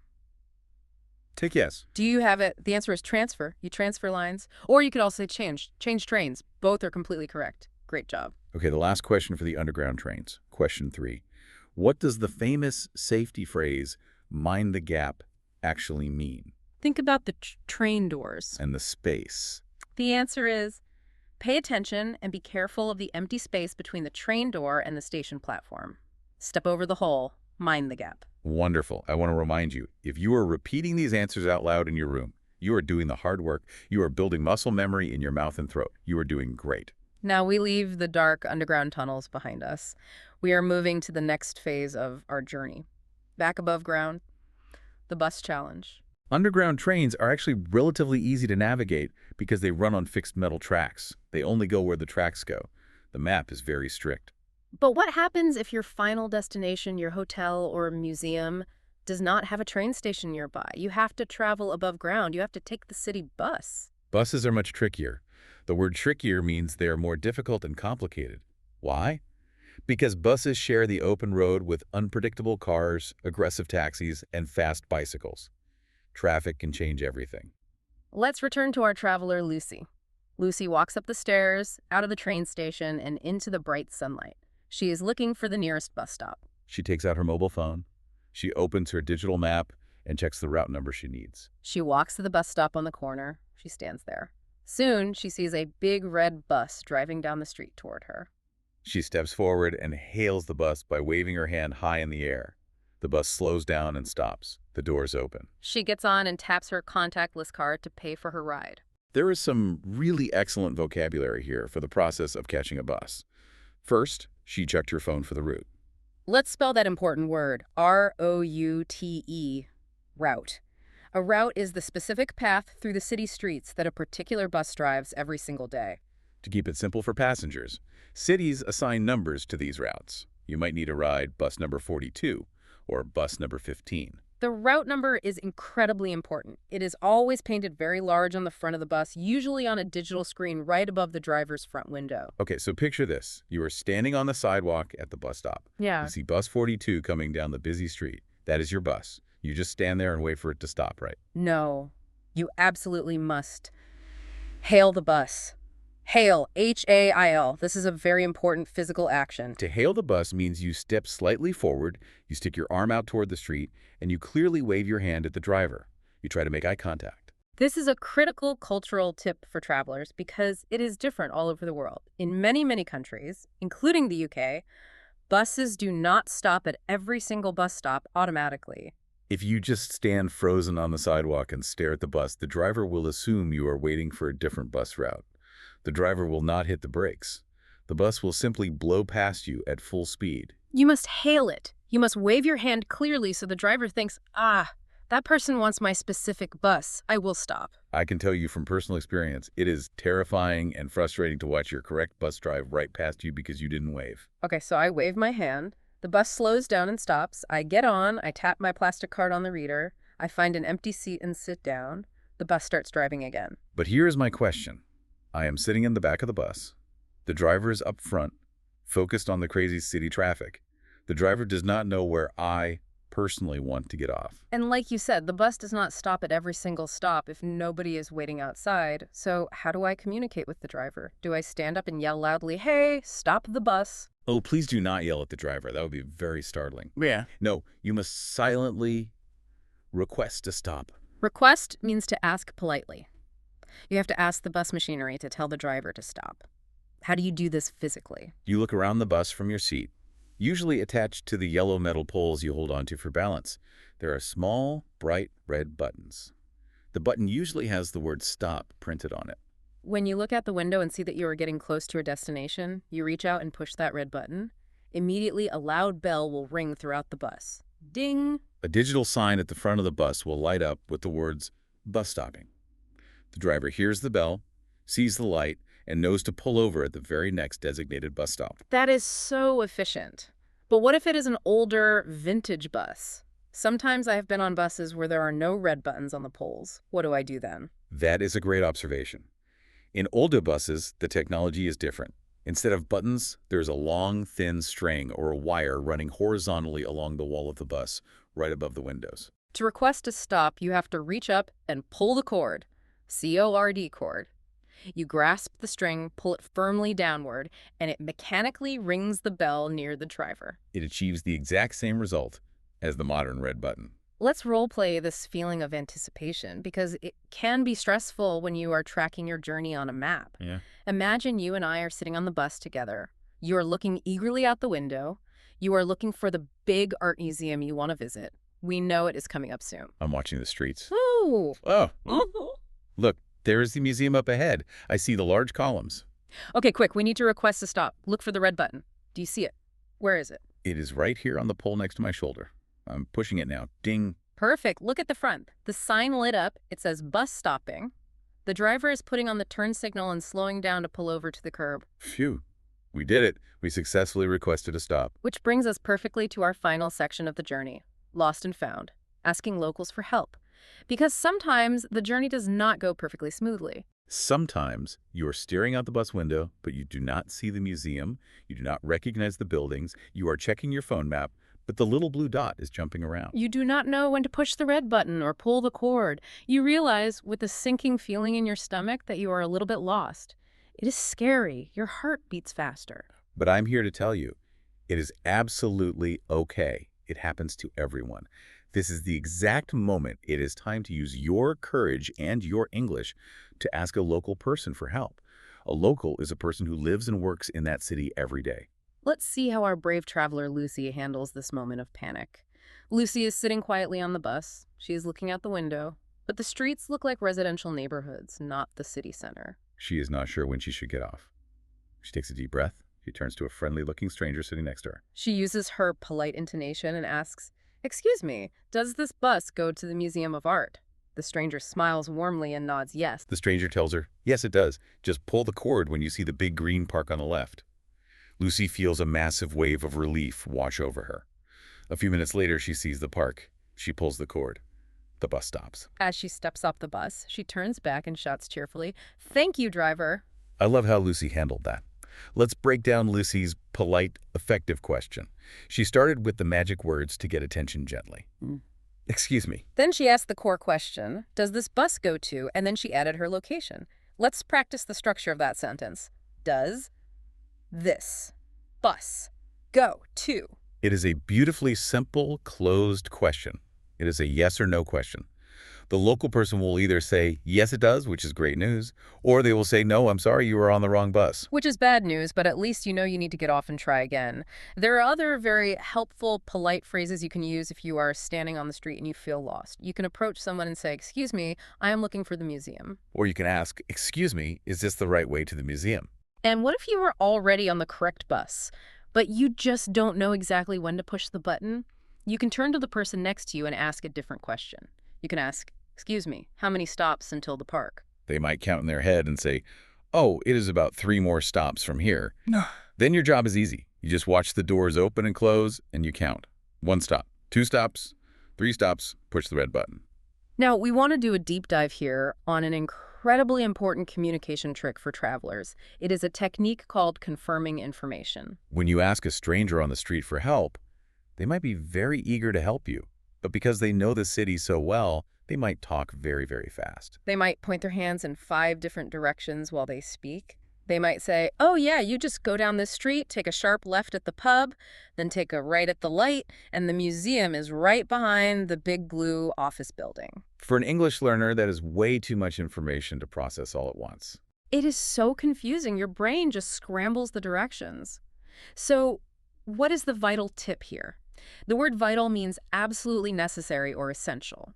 Tick yes. Do you have it? The answer is transfer. You transfer lines. Or you could also say change. Change trains. Both are completely correct. Great job. Okay, the last question for the underground trains. Question 3. What does the famous safety phrase, mind the gap, actually mean? Think about the train doors. And the space. The answer is pay attention and be careful of the empty space between the train door and the station platform. Step over the hole. Mind the gap. Wonderful. I want to remind you, if you are repeating these answers out loud in your room, you are doing the hard work. You are building muscle memory in your mouth and throat. You are doing great. Now we leave the dark underground tunnels behind us. We are moving to the next phase of our journey. Back above ground, the bus challenge. Underground trains are actually relatively easy to navigate because they run on fixed metal tracks. They only go where the tracks go. The map is very strict. But what happens if your final destination, your hotel or museum, does not have a train station nearby? You have to travel above ground. You have to take the city bus. Buses are much trickier. The word trickier means they are more difficult and complicated. Why? Because buses share the open road with unpredictable cars, aggressive taxis, and fast bicycles. Traffic can change everything. Let's return to our traveler, Lucy. Lucy walks up the stairs, out of the train station, and into the bright sunlight. She is looking for the nearest bus stop. She takes out her mobile phone. She opens her digital map and checks the route number she needs. She walks to the bus stop on the corner. She stands there. Soon, she sees a big red bus driving down the street toward her. She steps forward and hails the bus by waving her hand high in the air. The bus slows down and stops. The doors open. She gets on and taps her contactless card to pay for her ride. There is some really excellent vocabulary here for the process of catching a bus. First, she checked her phone for the route. Let's spell that important word, R-O-U-T-E, route. A route is the specific path through the city streets that a particular bus drives every single day. To keep it simple for passengers, cities assign numbers to these routes. You might need to ride bus number 42 or bus number 15. The route number is incredibly important. It is always painted very large on the front of the bus, usually on a digital screen right above the driver's front window. Okay, so picture this. You are standing on the sidewalk at the bus stop. Yeah. You see bus 42 coming down the busy street. That is your bus. You just stand there and wait for it to stop, right? No, you absolutely must. Hail the bus. Hail, H-A-I-L. This is a very important physical action. To hail the bus means you step slightly forward, you stick your arm out toward the street, and you clearly wave your hand at the driver. You try to make eye contact. This is a critical cultural tip for travelers because it is different all over the world. In many, many countries, including the UK, buses do not stop at every single bus stop automatically. If you just stand frozen on the sidewalk and stare at the bus, the driver will assume you are waiting for a different bus route. The driver will not hit the brakes. The bus will simply blow past you at full speed. You must hail it. You must wave your hand clearly so the driver thinks, that person wants my specific bus. I will stop. I can tell you from personal experience, it is terrifying and frustrating to watch your correct bus drive right past you because you didn't wave. Okay, so I wave my hand. The bus slows down and stops. I get on. I tap my plastic card on the reader. I find an empty seat and sit down. The bus starts driving again. But here is my question. I am sitting in the back of the bus. The driver is up front, focused on the crazy city traffic. The driver does not know where I personally want to get off. And like you said, the bus does not stop at every single stop if nobody is waiting outside. So how do I communicate with the driver? Do I stand up and yell loudly, hey, stop the bus? Oh, please do not yell at the driver. That would be very startling. Yeah. No, you must silently request to stop. Request means to ask politely. You have to ask the bus machinery to tell the driver to stop. How do you do this physically? You look around the bus from your seat, usually attached to the yellow metal poles you hold onto for balance. There are small, bright red buttons. The button usually has the word stop printed on it. When you look out the window and see that you are getting close to your destination, you reach out and push that red button. Immediately, a loud bell will ring throughout the bus. Ding! A digital sign at the front of the bus will light up with the words bus stopping. The driver hears the bell, sees the light, and knows to pull over at the very next designated bus stop. That is so efficient. But what if it is an older, vintage bus? Sometimes I have been on buses where there are no red buttons on the poles. What do I do then? That is a great observation. In older buses, the technology is different. Instead of buttons, there's a long, thin string or a wire running horizontally along the wall of the bus, right above the windows. To request a stop, you have to reach up and pull the cord. C-O-R-D cord. You grasp the string, pull it firmly downward, and it mechanically rings the bell near the driver. It achieves the exact same result as the modern red button. Let's role-play this feeling of anticipation because it can be stressful when you are tracking your journey on a map. Yeah. Imagine you and I are sitting on the bus together. You are looking eagerly out the window. You are looking for the big art museum you want to visit. We know it is coming up soon. I'm watching the streets. Ooh. Oh, look, there is the museum up ahead. I see the large columns. Okay, quick. We need to request a stop. Look for the red button. Do you see it? Where is it? It is right here on the pole next to my shoulder. I'm pushing it now. Ding. Perfect. Look at the front. The sign lit up. It says bus stopping. The driver is putting on the turn signal and slowing down to pull over to the curb. Phew. We did it. We successfully requested a stop. Which brings us perfectly to our final section of the journey, lost and found, asking locals for help. Because sometimes the journey does not go perfectly smoothly. Sometimes you are staring out the bus window, but you do not see the museum. You do not recognize the buildings. You are checking your phone map, but the little blue dot is jumping around. You do not know when to push the red button or pull the cord. You realize with a sinking feeling in your stomach that you are a little bit lost. It is scary. Your heart beats faster. But I'm here to tell you, it is absolutely okay. It happens to everyone. This is the exact moment it is time to use your courage and your English to ask a local person for help. A local is a person who lives and works in that city every day. Let's see how our brave traveler Lucy handles this moment of panic. Lucy is sitting quietly on the bus. She is looking out the window, but the streets look like residential neighborhoods, not the city center. She is not sure when she should get off. She takes a deep breath. She turns to a friendly-looking stranger sitting next to her. She uses her polite intonation and asks, "Excuse me, does this bus go to the Museum of Art?" The stranger smiles warmly and nods yes. The stranger tells her, yes, it does. Just pull the cord when you see the big green park on the left. Lucy feels a massive wave of relief wash over her. A few minutes later, she sees the park. She pulls the cord. The bus stops. As she steps off the bus, she turns back and shouts cheerfully, "Thank you, driver." I love how Lucy handled that. Let's break down Lucy's polite, effective question. She started with the magic words to get attention gently. Excuse me. Then she asked the core question, "Does this bus go to?" And then she added her location. Let's practice the structure of that sentence. Does this bus go to? It is a beautifully simple, closed question. It is a yes or no question. The local person will either say, yes, it does, which is great news, or they will say, no, I'm sorry, you were on the wrong bus. Which is bad news, but at least you know you need to get off and try again. There are other very helpful, polite phrases you can use if you are standing on the street and you feel lost. You can approach someone and say, "Excuse me, I am looking for the museum." Or you can ask, excuse me, is this the right way to the museum? And what if you were already on the correct bus, but you just don't know exactly when to push the button? You can turn to the person next to you and ask a different question. You can ask, "Excuse me, how many stops until the park?" They might count in their head and say, oh, it is about 3 more stops from here. No. Then your job is easy. You just watch the doors open and close, and you count. 1 stop, 2 stops, 3 stops, push the red button. Now, we want to do a deep dive here on an incredibly important communication trick for travelers. It is a technique called confirming information. When you ask a stranger on the street for help, they might be very eager to help you. But because they know the city so well, they might talk very, very fast. They might point their hands in 5 different directions while they speak. They might say, "Oh yeah, you just go down this street, take a sharp left at the pub, then take a right at the light, and the museum is right behind the big blue office building." For an English learner, that is way too much information to process all at once. It is so confusing. Your brain just scrambles the directions. So, what is the vital tip here? The word vital means absolutely necessary or essential.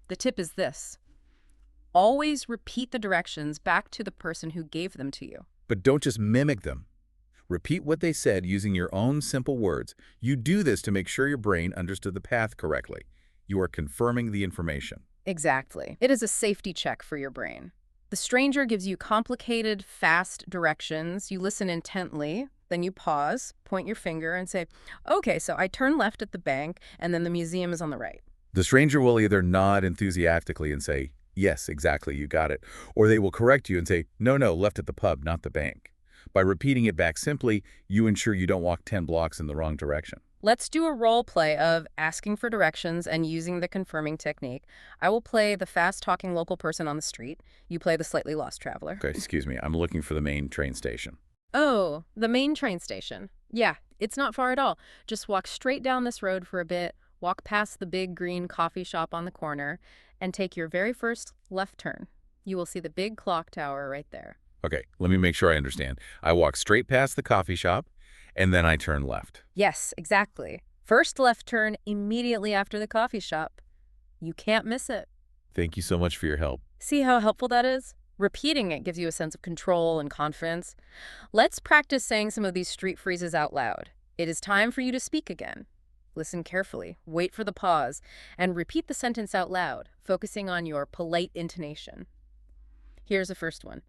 The tip is this: always repeat the directions back to the person who gave them to you. But don't just mimic them. Repeat what they said using your own simple words. You do this to make sure your brain understood the path correctly. You are confirming the information. Exactly. It is a safety check for your brain. The stranger gives you complicated, fast directions. You listen intently, then you pause, point your finger, and say, "Okay, so I turn left at the bank, and then the museum is on the right." The stranger will either nod enthusiastically and say, yes, exactly, you got it. Or they will correct you and say, no, left at the pub, not the bank. By repeating it back simply, you ensure you don't walk 10 blocks in the wrong direction. Let's do a role play of asking for directions and using the confirming technique. I will play the fast-talking local person on the street. You play the slightly lost traveler. Okay, excuse me, I'm looking for the main train station. Oh, the main train station. Yeah, it's not far at all. Just walk straight down this road for a bit, walk past the big green coffee shop on the corner, and take your very first left turn. You will see the big clock tower right there. Okay, let me make sure I understand. I walk straight past the coffee shop, and then I turn left. Yes, exactly. First left turn immediately after the coffee shop. You can't miss it. Thank you so much for your help. See how helpful that is? Repeating it gives you a sense of control and confidence. Let's practice saying some of these street phrases out loud. It is time for you to speak again. Listen carefully, wait for the pause, and repeat the sentence out loud, focusing on your polite intonation. Here's the first one.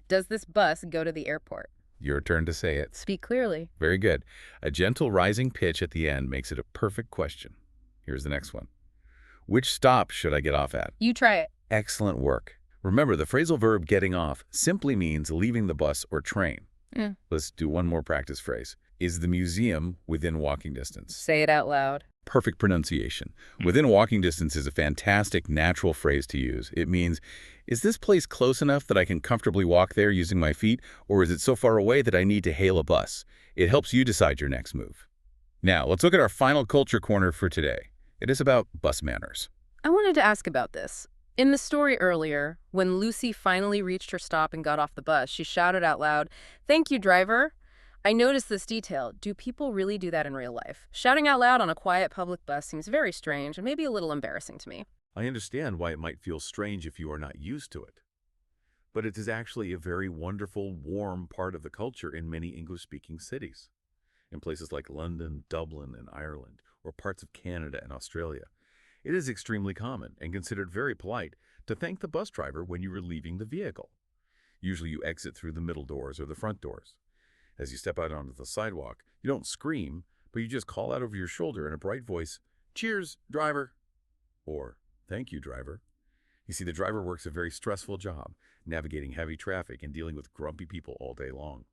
Does this bus go to the airport? Your turn to say it. Speak clearly. Very good. A gentle rising pitch at the end makes it a perfect question. Here's the next one. Which stop should I get off at? You try it. Excellent work. Remember, the phrasal verb getting off simply means leaving the bus or train. Mm. Let's do one more practice phrase. Is the museum within walking distance? Say it out loud. Perfect pronunciation. Within walking distance is a fantastic, natural phrase to use. It means, is this place close enough that I can comfortably walk there using my feet, or is it so far away that I need to hail a bus? It helps you decide your next move. Now, let's look at our final culture corner for today. It is about bus manners. I wanted to ask about this. In the story earlier, when Lucy finally reached her stop and got off the bus, she shouted out loud, "Thank you, driver." I noticed this detail. Do people really do that in real life? Shouting out loud on a quiet public bus seems very strange and maybe a little embarrassing to me. I understand why it might feel strange if you are not used to it. But it is actually a very wonderful, warm part of the culture in many English-speaking cities. In places like London, Dublin, and Ireland, or parts of Canada and Australia, it is extremely common and considered very polite to thank the bus driver when you are leaving the vehicle. Usually you exit through the middle doors or the front doors. As you step out onto the sidewalk, you don't scream, but you just call out over your shoulder in a bright voice, "Cheers, driver," or "Thank you, driver." You see, the driver works a very stressful job, navigating heavy traffic and dealing with grumpy people all day long.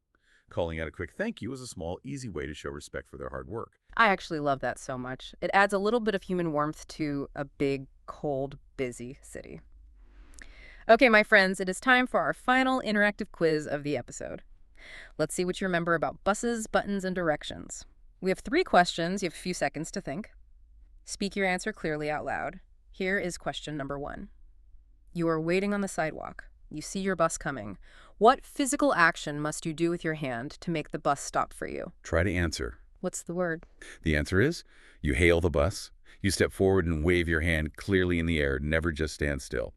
Calling out a quick thank you is a small, easy way to show respect for their hard work. I actually love that so much. It adds a little bit of human warmth to a big, cold, busy city. Okay, my friends, it is time for our final interactive quiz of the episode. Let's see what you remember about buses, buttons, and directions. We have 3 questions. You have a few seconds to think. Speak your answer clearly out loud. Here is question number 1. You are waiting on the sidewalk. You see your bus coming. What physical action must you do with your hand to make the bus stop for you? Try to answer. What's the word? The answer is, you hail the bus, you step forward and wave your hand clearly in the air, never just stand still.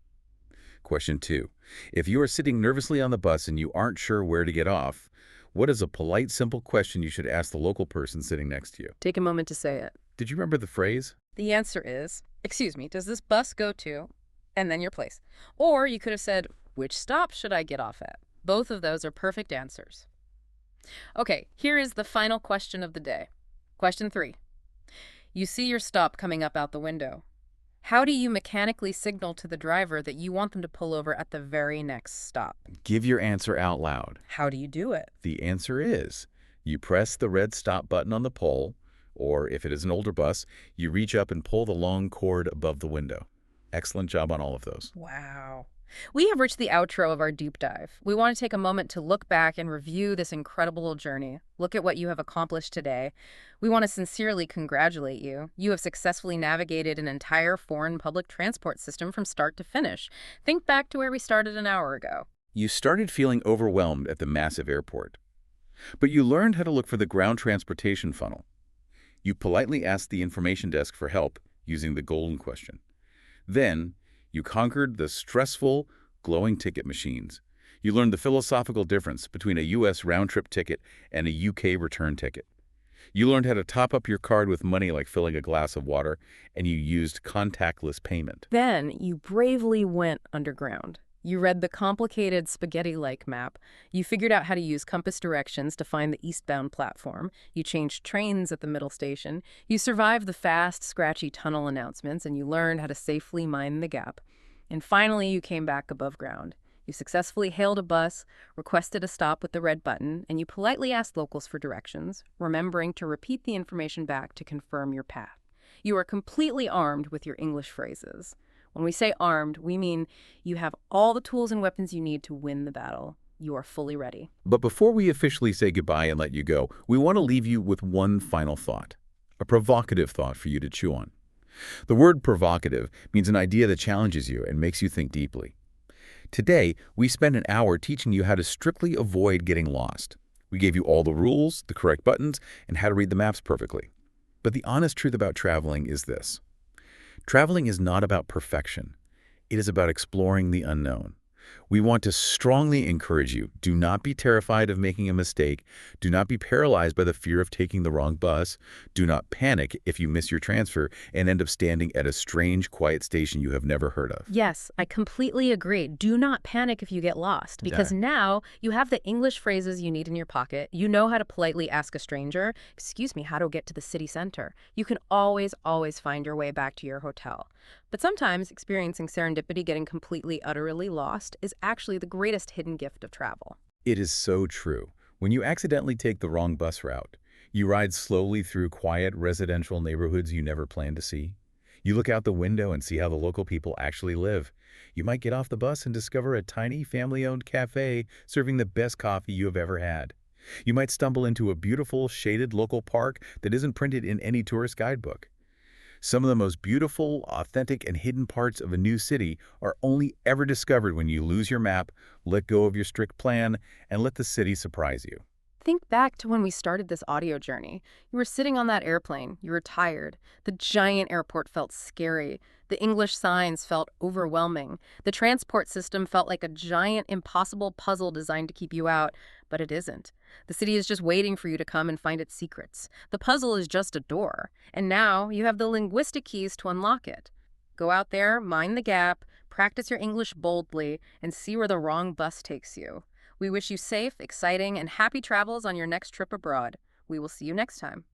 Question 2. If you are sitting nervously on the bus and you aren't sure where to get off, what is a polite, simple question you should ask the local person sitting next to you? Take a moment to say it. Did you remember the phrase? The answer is, "Excuse me, does this bus go to?" And then your place. Or you could have said, "Which stop should I get off at?" Both of those are perfect answers. Okay, here is the final question of the day. Question 3. You see your stop coming up out the window. How do you mechanically signal to the driver that you want them to pull over at the very next stop? Give your answer out loud. How do you do it? The answer is, you press the red stop button on the pole, or if it is an older bus, you reach up and pull the long cord above the window. Excellent job on all of those. Wow. We have reached the outro of our deep dive. We want to take a moment to look back and review this incredible journey. Look at what you have accomplished today. We want to sincerely congratulate you. You have successfully navigated an entire foreign public transport system from start to finish. Think back to where we started an hour ago. You started feeling overwhelmed at the massive airport, but you learned how to look for the ground transportation funnel. You politely asked the information desk for help using the golden question. Then, you conquered the stressful, glowing ticket machines. You learned the philosophical difference between a U.S. round-trip ticket and a U.K. return ticket. You learned how to top up your card with money like filling a glass of water, and you used contactless payment. Then you bravely went underground. You read the complicated spaghetti-like map. You figured out how to use compass directions to find the eastbound platform. You changed trains at the middle station. You survived the fast, scratchy tunnel announcements, and you learned how to safely mine the gap. And finally, you came back above ground. You successfully hailed a bus, requested a stop with the red button, and you politely asked locals for directions, remembering to repeat the information back to confirm your path. You are completely armed with your English phrases. When we say armed, we mean you have all the tools and weapons you need to win the battle. You are fully ready. But before we officially say goodbye and let you go, we want to leave you with one final thought, a provocative thought for you to chew on. The word provocative means an idea that challenges you and makes you think deeply. Today, we spent an hour teaching you how to strictly avoid getting lost. We gave you all the rules, the correct buttons, and how to read the maps perfectly. But the honest truth about traveling is this. Traveling is not about perfection. It is about exploring the unknown. We want to strongly encourage you, do not be terrified of making a mistake. Do not be paralyzed by the fear of taking the wrong bus. Do not panic if you miss your transfer and end up standing at a strange, quiet station you have never heard of. Yes, I completely agree. Do not panic if you get lost, because now you have the English phrases you need in your pocket. You know how to politely ask a stranger, "Excuse me, how to get to the city center?" You can always find your way back to your hotel. But sometimes experiencing serendipity, getting completely, utterly lost, is actually the greatest hidden gift of travel. It is so true. When you accidentally take the wrong bus route, you ride slowly through quiet residential neighborhoods you never planned to see. You look out the window and see how the local people actually live. You might get off the bus and discover a tiny family-owned cafe serving the best coffee you have ever had. You might stumble into a beautiful, shaded local park that isn't printed in any tourist guidebook. Some of the most beautiful, authentic, and hidden parts of a new city are only ever discovered when you lose your map, let go of your strict plan, and let the city surprise you. Think back to when we started this audio journey. You were sitting on that airplane. You were tired. The giant airport felt scary. The English signs felt overwhelming. The transport system felt like a giant, impossible puzzle designed to keep you out. But it isn't. The city is just waiting for you to come and find its secrets. The puzzle is just a door. And now you have the linguistic keys to unlock it. Go out there, mind the gap, practice your English boldly, and see where the wrong bus takes you. We wish you safe, exciting, and happy travels on your next trip abroad. We will see you next time.